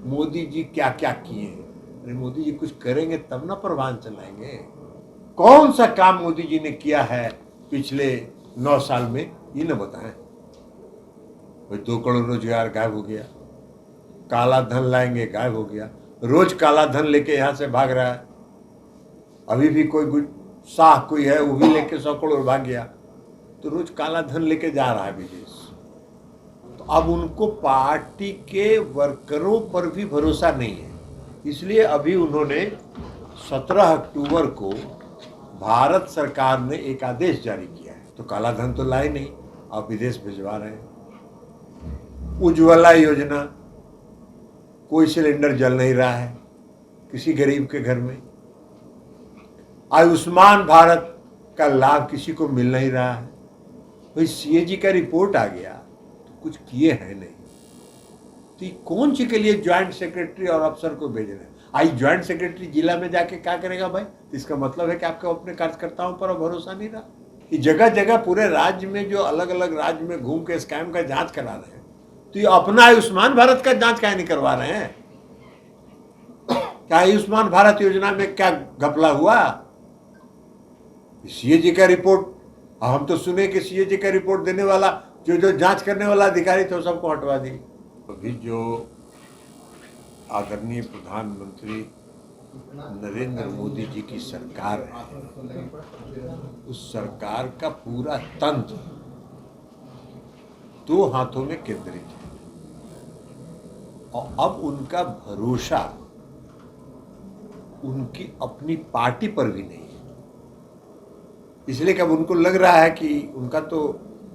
मोदी जी क्या क्या किए। अरे मोदी जी कुछ करेंगे तब ना प्रभान चलाएंगे। कौन सा काम मोदी जी ने किया है पिछले 9 साल में, ये ना बताएं। भाई 2 करोड़ रोजगार गायब हो गया, काला धन लाएंगे गायब हो गया, रोज काला धन लेके यहां से भाग रहा है। अभी भी कोई शाह कोई है वो भी लेके 100 करोड़ भाग गया, तो रोज काला धन लेके जा रहा है विदेश। तो अब उनको पार्टी के वर्करों पर भी भरोसा नहीं है, इसलिए अभी उन्होंने 17 अक्टूबर को भारत सरकार ने एक आदेश जारी किया है। तो काला धन तो लाए नहीं, अब विदेश भिजवा रहे हैं। उज्ज्वला योजना, कोई सिलेंडर जल नहीं रहा है किसी गरीब के घर में। आयुष्मान भारत का लाभ किसी को मिल नहीं रहा है। भाई सीएजी का रिपोर्ट आ गया तो कुछ किए हैं नहीं, तो कौन सी के लिए ज्वाइंट सेक्रेटरी और अफसर को भेज रहे हैं। आई ज्वाइंट सेक्रेटरी जिला में जाके क्या करेगा भाई, तो इसका मतलब है कि आपको अपने कार्यकर्ताओं पर भरोसा नहीं रहा। कि जगह जगह पूरे राज्य में जो अलग अलग राज्य में घूम के स्कैम का जांच करा रहे हैं, तो ये अपना आयुष्मान भारत का जांच क्या नहीं करवा रहे हैं। क्या आयुष्मान भारत योजना में क्या घपला हुआ। सीएजी का रिपोर्ट, हम तो सुने कि सीएजी का रिपोर्ट देने वाला जो जांच करने वाला अधिकारी थे सबको हटवा दी। अभी जो आदरणीय प्रधानमंत्री नरेंद्र मोदी जी की सरकार है, उस सरकार का पूरा तंत्र 2 हाथों में केंद्रित है और अब उनका भरोसा उनकी अपनी पार्टी पर भी नहीं है। इसलिए कि अब उनको लग रहा है कि उनका तो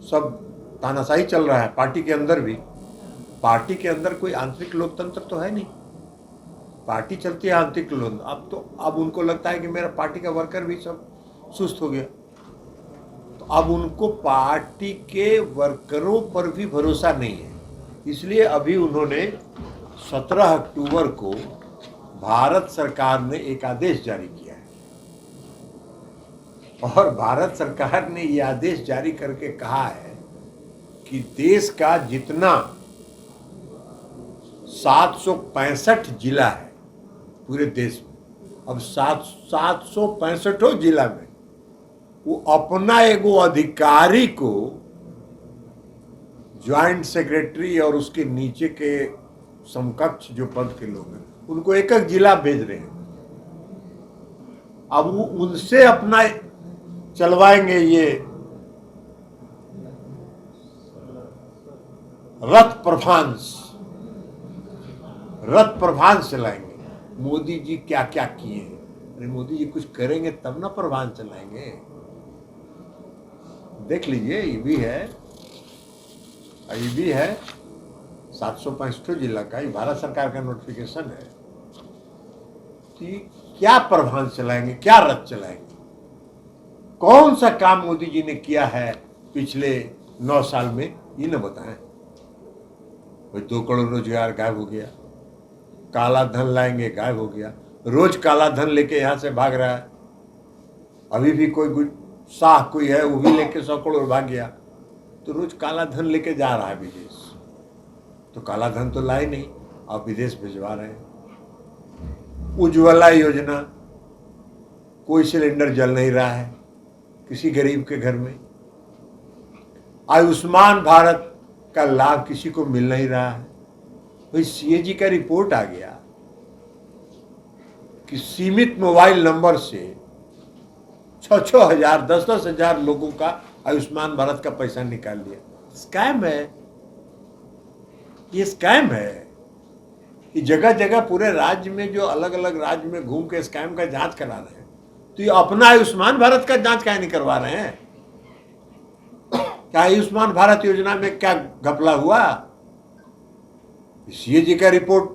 सब तानाशाही चल रहा है पार्टी के अंदर भी। पार्टी के अंदर कोई आंतरिक लोकतंत्र तो है नहीं, पार्टी चलती है आंतरिक लोकतंत्र। अब उनको लगता है कि मेरा पार्टी का वर्कर भी सब सुस्त हो गया, तो अब उनको पार्टी के वर्करों पर भी भरोसा नहीं है। इसलिए अभी उन्होंने 17 अक्टूबर को भारत सरकार ने एक आदेश जारी किया है और भारत सरकार ने यह आदेश जारी करके कहा है कि देश का जितना 765 जिला है पूरे देश में, अब 765 जिला में वो अपना एगो अधिकारी को ज्वाइंट सेक्रेटरी और उसके नीचे के समकक्ष जो पद के लोग हैं उनको एक एक जिला भेज रहे हैं। अब वो उनसे अपना चलवाएंगे, ये रथ प्रभान चलाएंगे। मोदी जी क्या क्या किए हैं। अरे मोदी जी कुछ करेंगे तब ना प्रभान चलाएंगे। देख लीजिए, ये भी है 765 जिला का, ये भारत सरकार का नोटिफिकेशन है कि क्या प्रभान चलाएंगे, क्या रथ चलाएंगे। कौन सा काम मोदी जी ने किया है पिछले 9 साल में, ये ना बताएं। भाई 2 करोड़ रोजगार गायब हो गया, काला धन लाएंगे गायब हो गया, रोज काला धन लेके यहां से भाग रहा है। अभी भी कोई शाह कोई है वो भी लेके 100 करोड़ भाग गया, तो रोज काला धन लेके जा रहा है विदेश। तो काला धन तो लाए नहीं, अब विदेश भिजवा रहे हैं। उज्ज्वला योजना, कोई सिलेंडर जल नहीं रहा है किसी गरीब के घर में। आयुष्मान भारत का लाभ किसी को मिल नहीं रहा है। भाई सीएजी का रिपोर्ट आ गया कि सीमित मोबाइल नंबर से 6-6 हजार 10-10 हजार लोगों का आयुष्मान भारत का पैसा निकाल लिया। स्कैम है, ये स्कैम है कि जगह जगह पूरे राज्य में जो अलग अलग राज्य में घूम के स्कैम का जांच करा रहे हैं, तो ये अपना आयुष्मान भारत का जांच क्या नहीं करवा रहे हैं। क्या आयुष्मान भारत योजना में क्या घपला हुआ। सीएजी का रिपोर्ट,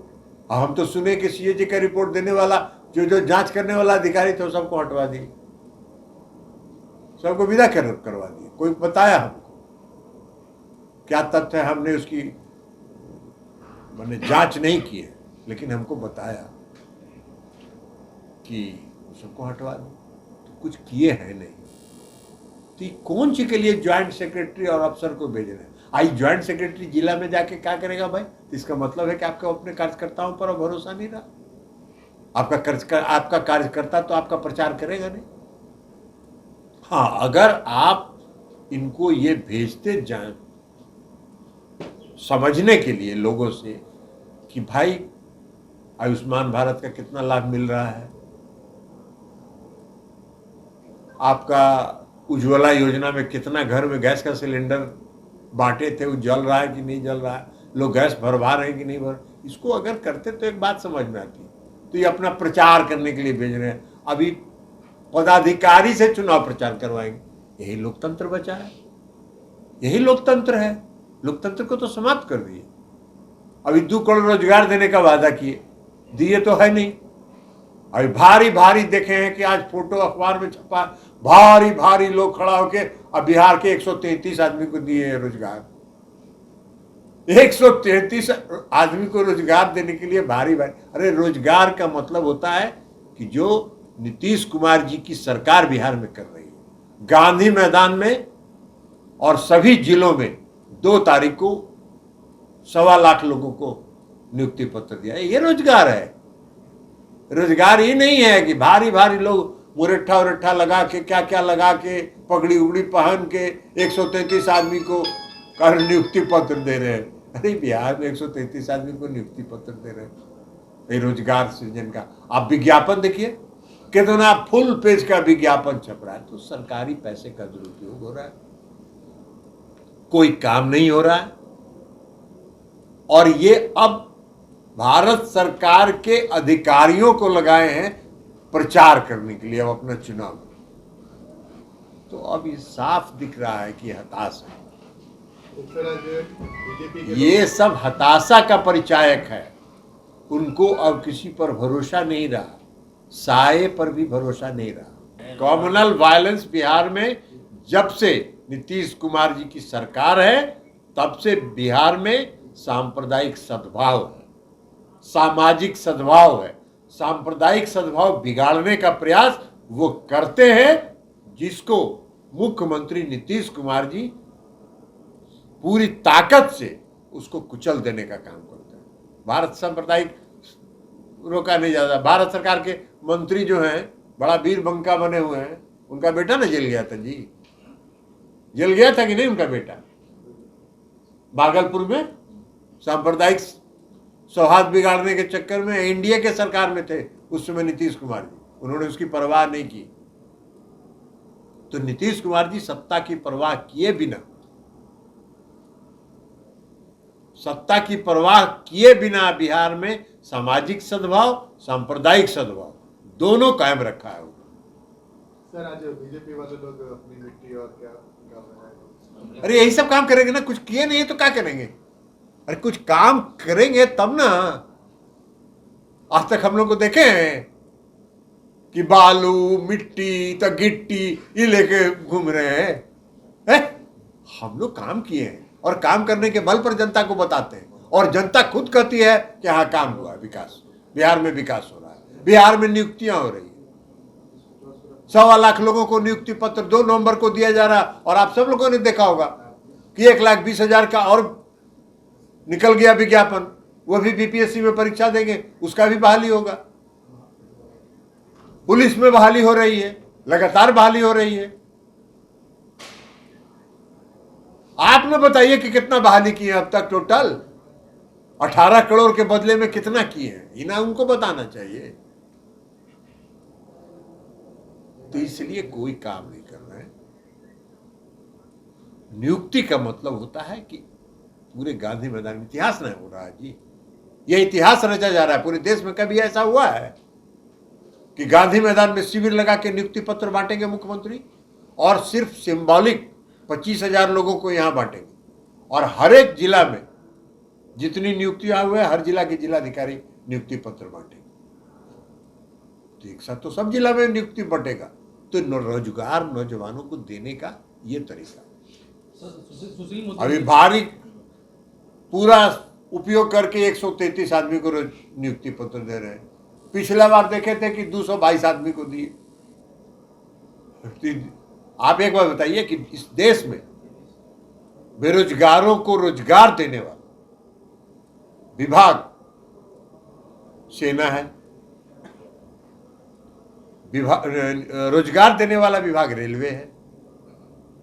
हम तो सुने कि सीएजी का रिपोर्ट देने वाला जो जांच करने वाला अधिकारी थे सबको हटवा दिए, सबको विदा करवा दिए। कोई बताया हमको क्या तथ्य है, हमने उसकी मैंने जांच नहीं की है, लेकिन हमको बताया कि सबको हटवा दो। तो कुछ किए हैं नहीं, तो कौन सी के लिए ज्वाइंट सेक्रेटरी और अफसर को भेज रहे हैं। आई ज्वाइंट सेक्रेटरी जिला में जाके क्या करेगा भाई? तो इसका मतलब है कि आपका अपने कार्यकर्ताओं पर भरोसा नहीं रहा। आपका कार्यकर्ता तो आपका प्रचार करेगा नहीं। हाँ, अगर आप इनको ये भेजते जाएं समझने के लिए लोगों से कि भाई आयुष्मान भारत का कितना लाभ मिल रहा है, आपका उज्ज्वला योजना में कितना घर में गैस का सिलेंडर बांटे थे, वो जल रहा है कि नहीं जल रहा है, लोग गैस भरवा रहे हैं कि नहीं भर, इसको अगर करते तो एक बात समझ में आती। तो ये अपना प्रचार करने के लिए भेज रहे हैं। अभी पदाधिकारी से चुनाव प्रचार करवाएंगे। यही लोकतंत्र बचा है, यही लोकतंत्र है। लोकतंत्र को तो समाप्त कर दिए। अभी 2 करोड़ रोजगार देने का वादा किए, दिए तो है नहीं। अभी भारी भारी देखे हैं कि आज फोटो अखबार में छपा, भारी भारी लोग खड़ा होके अब बिहार के 133 आदमी को दिए हैं रोजगार। 133 आदमी को रोजगार देने के लिए भारी भारी। अरे रोजगार का मतलब होता है कि जो नीतीश कुमार जी की सरकार बिहार में कर रही है, गांधी मैदान में और सभी जिलों में 2 तारीख को 1.25 लाख लोगों को नियुक्ति पत्र दिया है। ये रोजगार है। रोजगार ये नहीं है कि भारी भारी लोग मुरट्ठा उरट्ठा लगा के क्या क्या लगा के पगड़ी उगड़ी पहन के 133 आदमी को नियुक्ति पत्र दे रहे हैं। अरे बिहार में 133 आदमी को नियुक्ति पत्र दे रहे हैं, ये रोजगार सृजन का। आप विज्ञापन देखिए, कितना फुल पेज का विज्ञापन छप रहा है। तो सरकारी पैसे का दुरुपयोग हो रहा है, कोई काम नहीं हो रहा है। और ये अब भारत सरकार के अधिकारियों को लगाए हैं प्रचार करने के लिए अब अपना चुनाव। तो अब ये साफ दिख रहा है कि हताशा है। ये सब हताशा का परिचायक है। उनको अब किसी पर भरोसा नहीं रहा, साये पर भी भरोसा नहीं रहा। कम्युनल वायलेंस बिहार में जब से नीतीश कुमार जी की सरकार है तब से बिहार में सांप्रदायिक सद्भाव है, सामाजिक सद्भाव है। सांप्रदायिक सद्भाव बिगाड़ने का प्रयास वो करते हैं, जिसको मुख्यमंत्री नीतीश कुमार जी पूरी ताकत से उसको कुचल देने का काम करते हैं। भारत सांप्रदायिक रोका नहीं जाता। भारत सरकार के मंत्री जो हैं बड़ा वीर बंका बने हुए हैं, उनका बेटा ना जेल गया था जी, जेल गया था कि नहीं उनका बेटा? भागलपुर में सांप्रदायिक सौहार्द बिगाड़ने के चक्कर में एनडीए के सरकार में थे उस समय नीतीश कुमार जी, उन्होंने उसकी परवाह नहीं की। तो नीतीश कुमार जी सत्ता की परवाह किए बिना, सत्ता की परवाह किए बिना बिहार में सामाजिक सद्भाव, सांप्रदायिक सद्भाव दोनों कायम रखा है। सर आज बीजेपी वाले लोग अपनी मिट्टी और क्या कर रहे हैं? अरे यही सब काम करेंगे ना, कुछ किए नहीं तो क्या करेंगे? अरे कुछ काम करेंगे तब ना। आज तक हम लोग को देखे हैं कि बालू मिट्टी तो गिट्टी ये लेके घूम रहे हैं। हम लोग काम किए हैं और काम करने के बल पर जनता को बताते हैं, और जनता खुद कहती है कि हाँ काम हुआ है, विकास बिहार में विकास हो रहा है, बिहार में नियुक्तियां हो रही है। 1.25 लाख लोगों को नियुक्ति पत्र 2 नवंबर को दिया जा रहा। और आप सब लोगों ने देखा होगा कि 1,20,000 का और निकल गया विज्ञापन, वो भी बीपीएससी में परीक्षा देंगे, उसका भी बहाली होगा। पुलिस में बहाली हो रही है, लगातार बहाली हो रही है। आपने बताइए कि कितना बहाली किए अब तक टोटल? 18 करोड़ के बदले में कितना किए हैं, ये ना उनको बताना चाहिए। तो इसलिए कोई काम नहीं कर रहे हैं। नियुक्ति का मतलब होता है कि पूरे गांधी मैदान में इतिहास नहीं हो रहा है जी, यह इतिहास रचा जा रहा है पूरे देश में। कभी ऐसा हुआ है कि गांधी मैदान में शिविर लगा के नियुक्ति पत्र बांटेंगे मुख्यमंत्री, और सिर्फ सिंबॉलिक 25,000 लोगों को यहां बांटेंगे, और हर एक जिला में जितनी नियुक्तियां हुए हर जिला के जिलाधिकारी नियुक्ति पत्र बांटेंगे। तो एक साथ तो सब जिला में नियुक्ति बंटेगा। तो रोजगार नौजवानों को देने का ये तरीका। अभी भारी पूरा उपयोग करके 133 आदमी को नियुक्ति पत्र दे रहे हैं। पिछला बार देखे थे कि 222 आदमी को दिए। आप एक बार बताइए कि इस देश में बेरोजगारों को रोजगार देने वाला विभाग सेना है, रोजगार देने वाला विभाग रेलवे है।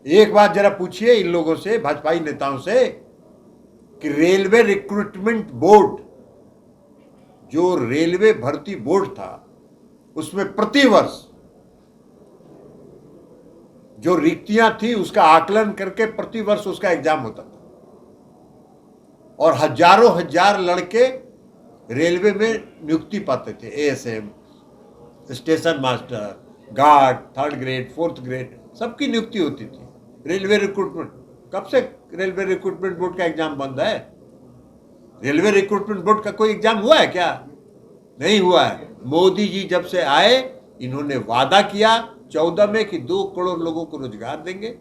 एक बात जरा पूछिए इन लोगों से, भाजपाई नेताओं से, कि रेलवे रिक्रूटमेंट बोर्ड, जो रेलवे भर्ती बोर्ड था, उसमें प्रतिवर्ष जो रिक्तियां थी उसका आकलन करके प्रतिवर्ष उसका एग्जाम होता था और हजारों हजार लड़के रेलवे में नियुक्ति पाते थे। ASM, station master, guard, 3rd grade, 4th grade, सबकी नियुक्ति होती थी। रेलवे रिक्रूटमेंट, कब से रेलवे रिक्रूटमेंट बोर्ड का एग्जाम बंद है? रेलवे रिक्रूटमेंट बोर्ड का कोई एग्जाम हुआ है क्या? नहीं हुआ है। मोदी जी जब से आए, इन्होंने वादा किया 14 में कि 2 करोड़ लोगों को रोजगार देंगे।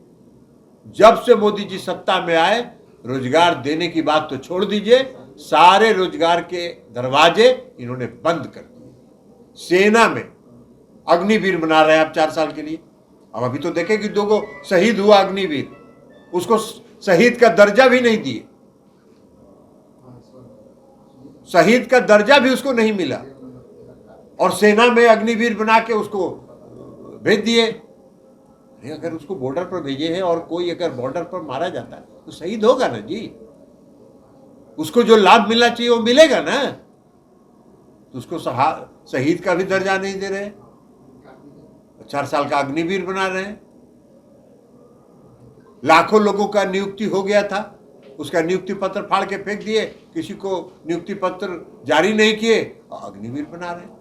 जब से मोदी जी सत्ता में आए, रोजगार देने की बात तो छोड़ दीजिए, सारे रोजगार के दरवाजे इन्होंने बंद कर दिए। सेना में अग्निवीर बना रहे हैं आप 4 साल के लिए। अब अभी तो देखें कि 2 को शहीद हुआ अग्निवीर, उसको शहीद का दर्जा भी नहीं दिए, शहीद का दर्जा भी उसको नहीं मिला, और सेना में अग्निवीर बना के उसको भेज दिए। अगर उसको बॉर्डर पर भेजे हैं और कोई अगर बॉर्डर पर मारा जाता है तो शहीद होगा ना जी, उसको जो लाभ मिलना चाहिए वो मिलेगा ना। तो उसको शहीद का भी दर्जा नहीं दे रहे, 4 साल का अग्निवीर बना रहे हैं। लाखों लोगों का नियुक्ति हो गया था, उसका नियुक्ति पत्र फाड़ के फेंक दिए, किसी को नियुक्ति पत्र जारी नहीं किए, अग्निवीर बना रहे हैं।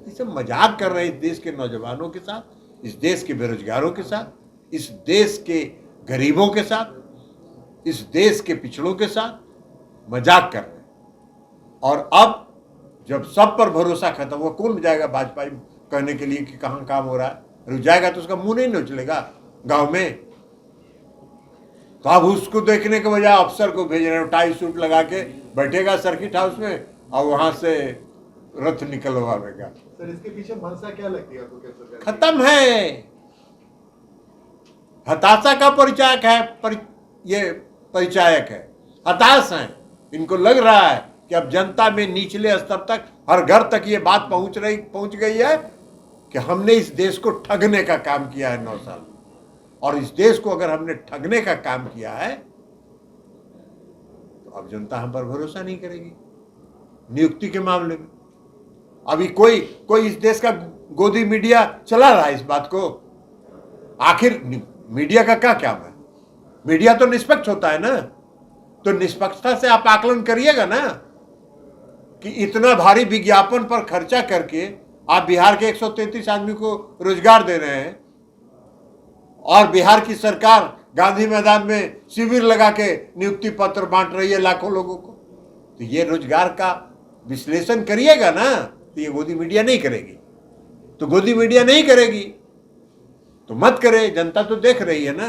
ये सब मजाक कर रहे हैं इस देश के नौजवानों के साथ, इस देश के बेरोजगारों के साथ, इस देश के गरीबों के साथ, इस देश के पिछड़ों के साथ मजाक कर रहे हैं। और अब जब सब पर भरोसा खत्म हुआ, कौन जाएगा भाजपा कहने के लिए कि कहाँ काम हो रहा है? रुक जाएगा तो उसका मुंह नहीं नोचलेगा गांव में। तो अब उसको देखने के बजाय अफसर को भेज रहे हो, टाई सूट लगा के बैठेगा सर्किट हाउस में और वहां से रथ निकलवाएगा। सर इसके पीछे मंशा क्या लगती है आपको? कैसे खत्म है, हताशा का परिचायक है, ये परिचायक है, हताश है। इनको लग रहा है कि अब जनता में निचले स्तर तक, हर घर तक ये बात पहुंच गई है कि हमने इस देश को ठगने का काम किया है 9 साल, और इस देश को अगर हमने ठगने का काम किया है तो अब जनता हम पर भरोसा नहीं करेगी नियुक्ति के मामले में। अभी कोई इस देश का गोदी मीडिया चला रहा है इस बात को। आखिर मीडिया का क्या काम है? मीडिया तो निष्पक्ष होता है ना, तो निष्पक्षता से आप आकलन करिएगा ना कि इतना भारी विज्ञापन पर खर्चा करके आप बिहार के 133 आदमी को रोजगार दे रहे हैं, और बिहार की सरकार गांधी मैदान में शिविर लगा के नियुक्ति पत्र बांट रही है लाखों लोगों को। तो ये रोजगार का विश्लेषण करिएगा ना, तो ये गोदी मीडिया नहीं करेगी। तो गोदी मीडिया नहीं करेगी तो मत करे, जनता तो देख रही है ना।